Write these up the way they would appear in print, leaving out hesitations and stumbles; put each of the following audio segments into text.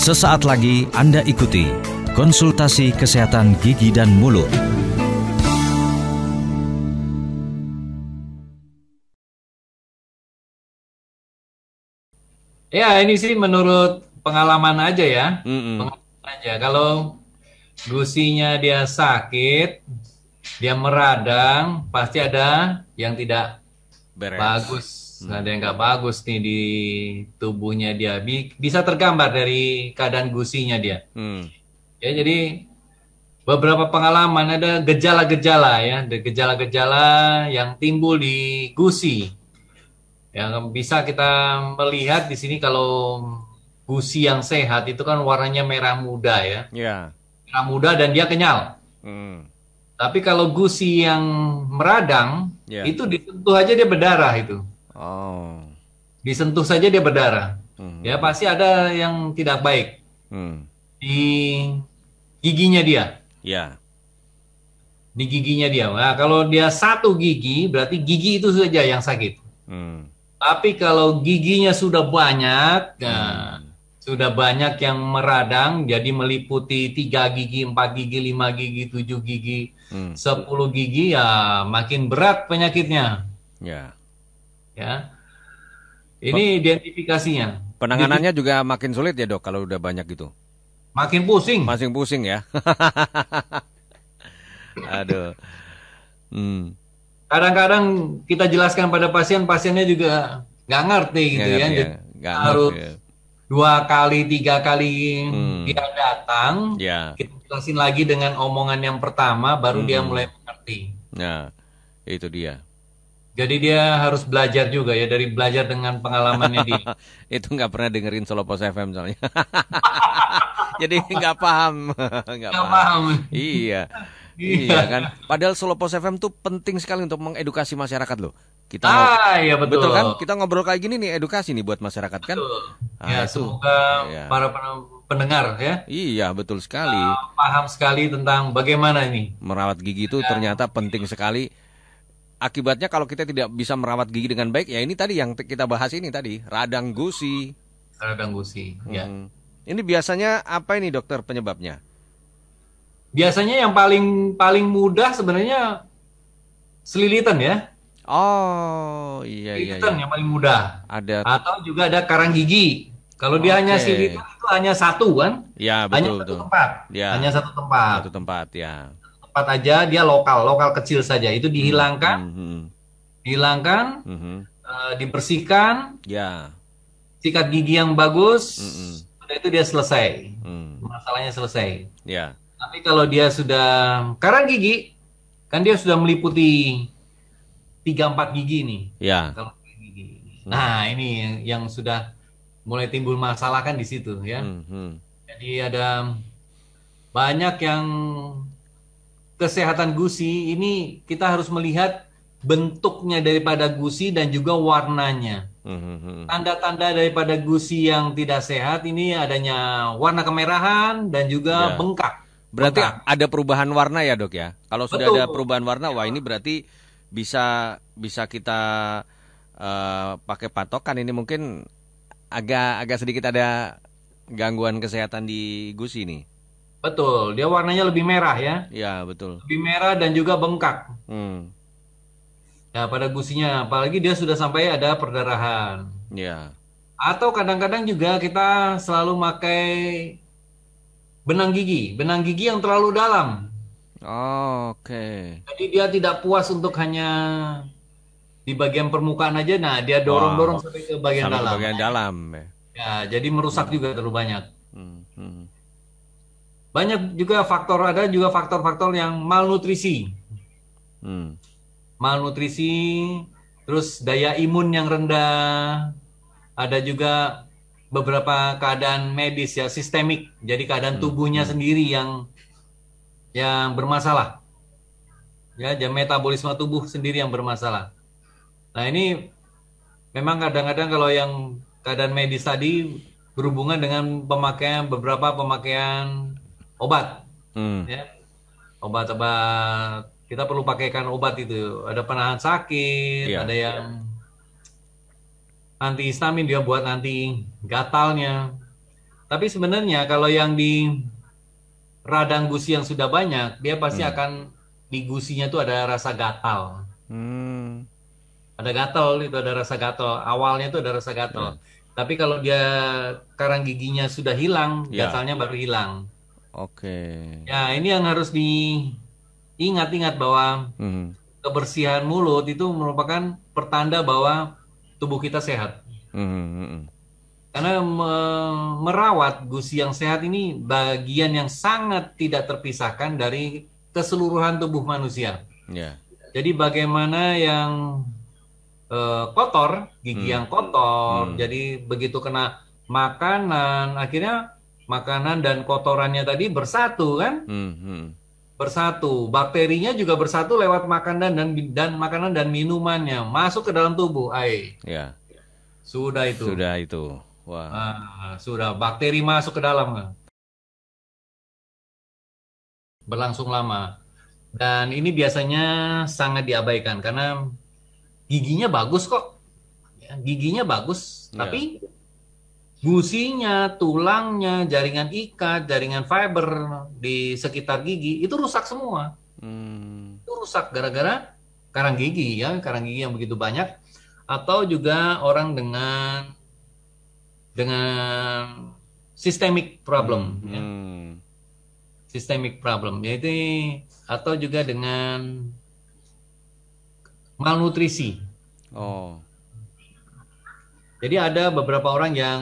Sesaat lagi Anda ikuti konsultasi kesehatan gigi dan mulut. Ya, ini sih menurut pengalaman aja ya. Pengalaman aja. Kalau gusinya dia sakit, dia meradang, pasti ada yang tidak Beres. bagus. Ada yang nggak bagus nih di tubuhnya dia. Bisa tergambar dari keadaan gusinya dia. Ya, jadi beberapa pengalaman ada gejala-gejala ya, ada gejala-gejala yang timbul di gusi. Yang bisa kita melihat di sini kalau gusi yang sehat itu kan warnanya merah muda ya. Ya. Merah muda dan dia kenyal. Tapi kalau gusi yang meradang, Ya. itu disentuh aja dia berdarah itu. Oh. Disentuh saja dia berdarah. Ya pasti ada yang tidak baik di giginya dia. Ya. Di giginya dia. Nah, kalau dia satu gigi, berarti gigi itu saja yang sakit. Tapi kalau giginya sudah banyak, sudah banyak yang meradang, jadi meliputi 3 gigi, 4 gigi, 5 gigi, 7 gigi, 10 gigi, ya makin berat penyakitnya. Ya. Ya, ini identifikasinya. Penanganannya juga makin sulit ya dok kalau udah banyak gitu. Makin pusing. Masing pusing ya. Aduh. Kadang-kadang kita jelaskan pada pasien, pasiennya juga nggak ngerti gitu ya. Jadi harus 2 kali, 3 kali dia datang, kita jelasin lagi dengan omongan yang pertama, baru dia mulai mengerti. Nah, itu dia. Jadi dia harus belajar juga ya, dari belajar dengan pengalamannya dia. Itu nggak pernah dengerin Solo Pos FM soalnya. Jadi nggak paham. Nggak paham. Iya. Iya kan. Padahal Solo Pos FM tuh penting sekali untuk mengedukasi masyarakat loh. Kita iya betul. Betul kan? Kita ngobrol kayak gini nih edukasi nih buat masyarakat kan. Ya, semoga para pendengar ya. Iya, betul sekali. Paham sekali tentang bagaimana ini merawat gigi itu ternyata penting sekali. Akibatnya kalau kita tidak bisa merawat gigi dengan baik, ya ini tadi yang kita bahas ini tadi, radang gusi. Radang gusi, ya. Ini biasanya apa ini dokter penyebabnya? Biasanya yang paling mudah sebenarnya selilitan ya. Oh, iya. Selilitan yang paling mudah. Ada. Atau juga ada karang gigi. Kalau dia hanya selilitan itu hanya satu kan? Ya, betul. Hanya satu tempat. Ya. Hanya satu tempat. Satu tempat, ya. Tempat aja, dia lokal kecil saja. Itu dihilangkan, dibersihkan, ya. Sikat gigi yang bagus, sudah itu dia selesai, masalahnya selesai. Ya. Tapi kalau dia sudah karang gigi, kan dia sudah meliputi 3-4 gigi nih. Ya. Kalau gigi. Nah ini yang sudah mulai timbul masalah kan di situ ya. Jadi ada banyak yang kesehatan gusi ini kita harus melihat bentuknya daripada gusi dan juga warnanya. Tanda-tanda daripada gusi yang tidak sehat ini adanya warna kemerahan dan juga bengkak. Berarti ada perubahan warna ya dok ya? Kalau sudah ada perubahan warna, wah ini berarti bisa kita pakai patokan ini mungkin agak sedikit ada gangguan kesehatan di gusi nih. Betul, dia warnanya lebih merah ya. Ya, betul. Lebih merah dan juga bengkak. Nah, pada gusinya, apalagi dia sudah sampai ada perdarahan. Ya. Atau kadang-kadang juga kita selalu pakai benang gigi yang terlalu dalam. Oke. Jadi dia tidak puas untuk hanya di bagian permukaan aja, nah dia dorong-dorong sampai ke bagian dalam. Sampai ke bagian dalam. Ya, jadi merusak juga terlalu banyak. Banyak juga ada juga faktor-faktor yang malnutrisi. Malnutrisi, terus daya imun yang rendah. Ada juga beberapa keadaan medis ya, sistemik. Jadi keadaan tubuhnya sendiri yang bermasalah. Ya, metabolisme tubuh sendiri yang bermasalah. Nah, ini memang kadang-kadang kalau yang keadaan medis tadi berhubungan dengan beberapa pemakaian obat, ya, obat-obat kita perlu pakaikan obat itu. Ada penahan sakit, ada yang antihistamin dia buat anti gatalnya. Tapi sebenarnya kalau yang di radang gusi yang sudah banyak, dia pasti akan di gusinya tuh ada rasa gatal. Ada gatal, itu ada rasa gatal. Awalnya itu ada rasa gatal. Tapi kalau dia karang giginya sudah hilang, gatalnya baru hilang. Ya, ini yang harus diingat-ingat bahwa kebersihan mulut itu merupakan pertanda bahwa tubuh kita sehat. Karena merawat gusi yang sehat ini bagian yang sangat tidak terpisahkan dari keseluruhan tubuh manusia. Jadi bagaimana yang kotor, gigi yang kotor, jadi begitu kena makanan, akhirnya makanan dan kotorannya tadi bersatu kan? Bersatu, bakterinya juga bersatu lewat makanan dan makanan dan minumannya masuk ke dalam tubuh. Sudah itu. Wah. Sudah bakteri masuk ke dalam, berlangsung lama. Dan ini biasanya sangat diabaikan karena giginya bagus kok, giginya bagus, tapi gusinya, tulangnya, jaringan ikat, jaringan fiber di sekitar gigi itu rusak semua. Itu rusak gara-gara karang gigi karang gigi yang begitu banyak, atau juga orang dengan systemic problem, systemic problem, yaitu atau juga dengan malnutrisi. Jadi ada beberapa orang yang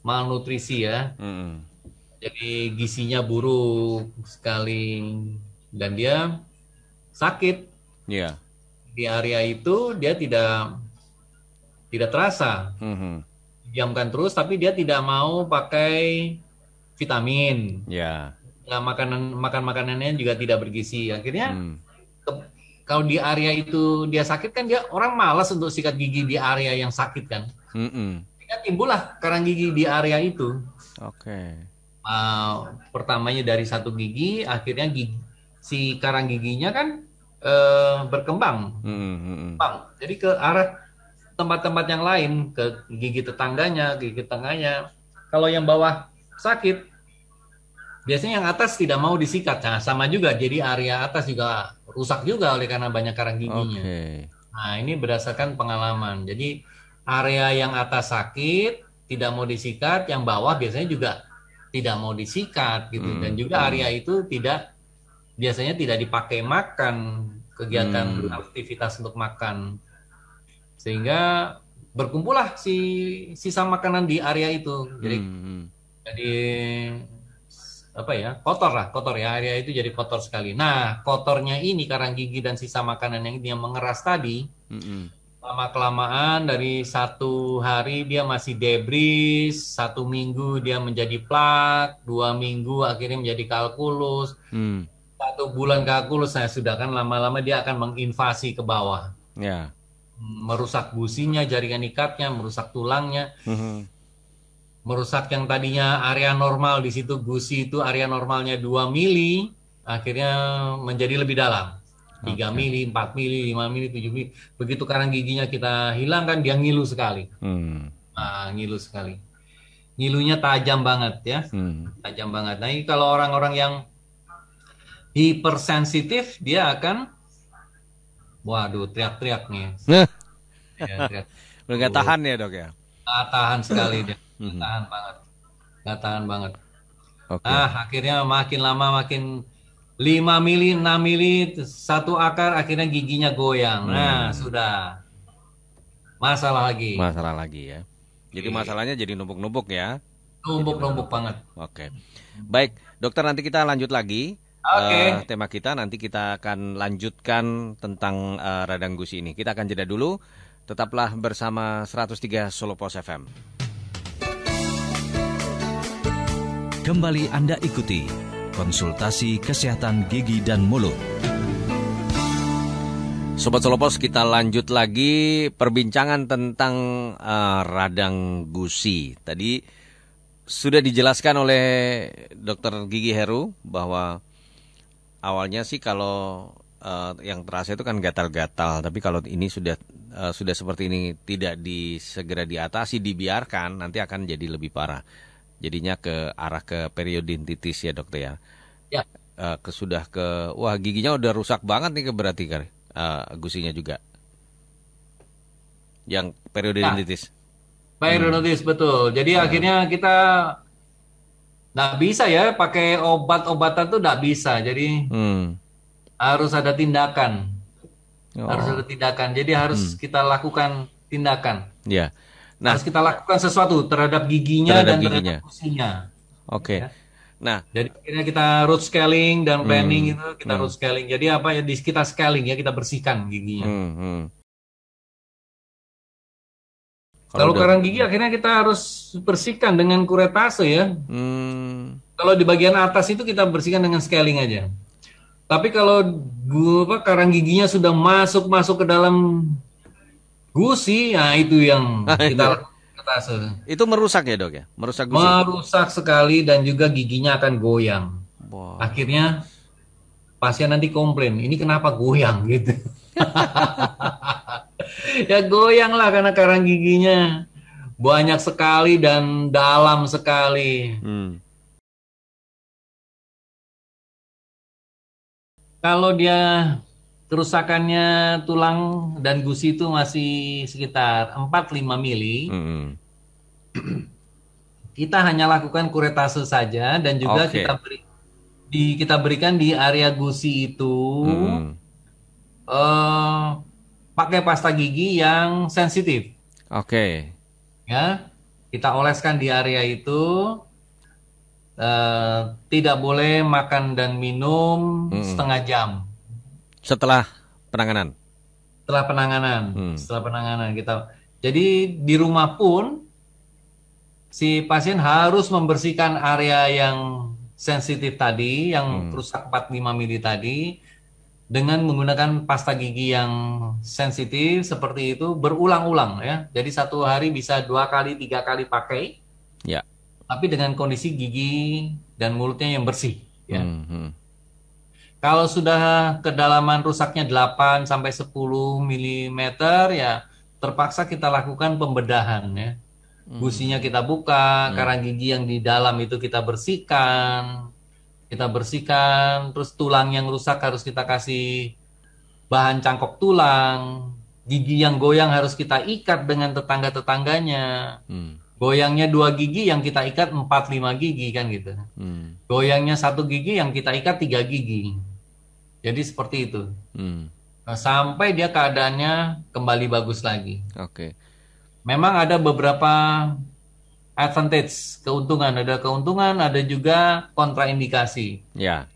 malnutrisi ya. Jadi gizinya buruk sekali dan dia sakit. Di area itu dia tidak terasa. Diamkan terus, tapi dia tidak mau pakai vitamin. Makan makanannya juga tidak bergizi. Akhirnya kalau di area itu dia sakit kan, dia orang malas untuk sikat gigi di area yang sakit kan. Sehingga timbullah karang gigi di area itu. Pertamanya dari satu gigi, akhirnya si karang giginya kan berkembang. Jadi ke arah tempat-tempat yang lain, ke gigi tetangganya, gigi tengahnya. Kalau yang bawah sakit, biasanya yang atas tidak mau disikat. Nah, sama juga, jadi area atas juga rusak juga oleh karena banyak karang giginya. Nah, ini berdasarkan pengalaman. Jadi area yang atas sakit, tidak mau disikat, yang bawah biasanya juga tidak mau disikat gitu. Dan juga area itu biasanya tidak dipakai makan, kegiatan aktivitas untuk makan. Sehingga berkumpullah sisa makanan di area itu. Jadi kotor ya, area itu jadi kotor sekali. Nah, kotornya ini karang gigi dan sisa makanan yang mengeras tadi, lama-kelamaan dari 1 hari dia masih debris, 1 minggu dia menjadi plak, 2 minggu akhirnya menjadi kalkulus, 1 bulan kalkulus. Nah, sudah kan lama-lama dia akan menginvasi ke bawah, merusak gusinya, jaringan ikatnya, merusak tulangnya. Merusak yang tadinya area normal, di situ gusi itu area normalnya 2 mili, akhirnya menjadi lebih dalam. 3 mili, 4 mili, 5 mili, 7 mili. Begitu karang giginya kita hilangkan, dia ngilu sekali. Ngilu sekali. Ngilunya tajam banget ya. Tajam banget. Nah, ini kalau orang-orang yang hipersensitif, dia akan teriak-teriak nih. Nggak tahan ya, Dok ya? Nggak tahan sekali dia. Nggak tahan banget. Akhirnya makin lama makin 5 mili, 6 mili, 1 akar, akhirnya giginya goyang. Nah, sudah masalah lagi ya. Jadi masalahnya jadi numpuk-numpuk ya. Numpuk banget. Baik, dokter, nanti kita lanjut lagi. Tema kita nanti kita akan lanjutkan tentang radang gusi ini. Kita akan jeda dulu. Tetaplah bersama 103 Solo Pos FM. Kembali Anda ikuti konsultasi kesehatan gigi dan mulut. Sobat Solo Pos, kita lanjut lagi perbincangan tentang radang gusi. Tadi sudah dijelaskan oleh Dr. Gigi Heru bahwa awalnya sih kalau yang terasa itu kan gatal-gatal, tapi kalau ini sudah seperti ini, tidak segera diatasi, dibiarkan, nanti akan jadi lebih parah. jadinya ke arah ke periodontitis ya dokter ya. Ya. Wah giginya udah rusak banget nih berarti kan gusinya juga. Yang periodontitis. Periodontitis betul. Jadi akhirnya kita nggak bisa ya pakai obat-obatan tuh nggak bisa. Jadi harus ada tindakan. Harus ada tindakan. Jadi harus kita lakukan tindakan. Ya. Nah, harus kita lakukan sesuatu terhadap giginya terhadap gusinya. Oke. Ya. Nah, jadi akhirnya kita root scaling dan planning itu kita root scaling. Jadi apa ya kita scaling ya, kita bersihkan giginya. Kalau karang gigi akhirnya kita harus bersihkan dengan kuretase ya. Kalau di bagian atas itu kita bersihkan dengan scaling aja. Tapi kalau karang giginya sudah masuk ke dalam gusi, nah itu yang kita kuretase. Itu merusak ya dok ya? Merusak gusi? Merusak sekali dan juga giginya akan goyang. Wow. Akhirnya pasien nanti komplain, ini kenapa goyang gitu. Ya goyang lah karena karang giginya banyak sekali dan dalam sekali. Kalau dia kerusakannya tulang dan gusi itu masih sekitar 4-5 mili, kita hanya lakukan kuretase saja dan juga kita berikan di area gusi itu pakai pasta gigi yang sensitif. Oke. Ya, kita oleskan di area itu. Tidak boleh makan dan minum setengah jam. Setelah penanganan. Setelah penanganan kita. Jadi di rumah pun si pasien harus membersihkan area yang sensitif tadi, yang rusak 4-5 mili tadi, dengan menggunakan pasta gigi yang sensitif seperti itu berulang-ulang ya. Jadi satu hari bisa 2 kali, 3 kali pakai. Ya. Tapi dengan kondisi gigi dan mulutnya yang bersih. Ya. Kalau sudah kedalaman rusaknya 8-10 mm ya terpaksa kita lakukan pembedahan ya. Gusinya kita buka, karang gigi yang di dalam itu kita bersihkan. Terus tulang yang rusak harus kita kasih bahan cangkok tulang. Gigi yang goyang harus kita ikat dengan tetangga-tetangganya. Goyangnya 2 gigi yang kita ikat 4-5 gigi kan gitu. Goyangnya 1 gigi yang kita ikat 3 gigi. Jadi seperti itu. Nah, sampai dia keadaannya kembali bagus lagi. Oke. Memang ada beberapa advantage, keuntungan. Ada keuntungan, ada juga kontraindikasi. Ya.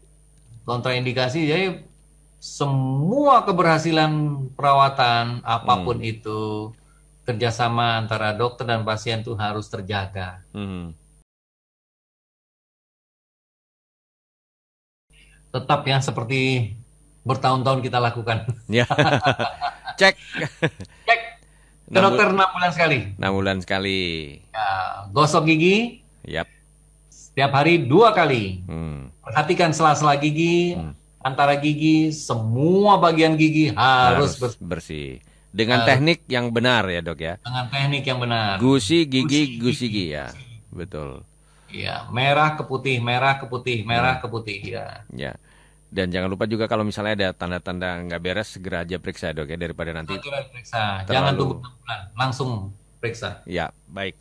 Kontraindikasi jadi semua keberhasilan perawatan apapun itu, kerjasama antara dokter dan pasien itu harus terjaga. Tetap ya seperti bertahun-tahun kita lakukan. Ya. Cek. Ke dokter 6 bulan sekali. 6 bulan sekali. Ya, gosok gigi. Yap. Setiap hari 2 kali. Perhatikan sela-sela gigi, antara gigi, semua bagian gigi harus bersih. Dengan teknik yang benar ya dok ya. Dengan teknik yang benar. Gusi gigi ya, betul. Iya, merah ke putih, merah ke putih, merah ke putih ya. Ya. Dan jangan lupa juga kalau misalnya ada tanda-tanda nggak beres segera aja periksa dok ya daripada nanti. Periksa. Jangan tunggu 6 bulan, langsung periksa. Ya, baik.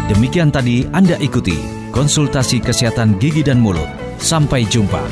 Demikian tadi Anda ikuti konsultasi kesehatan gigi dan mulut. Sampai jumpa.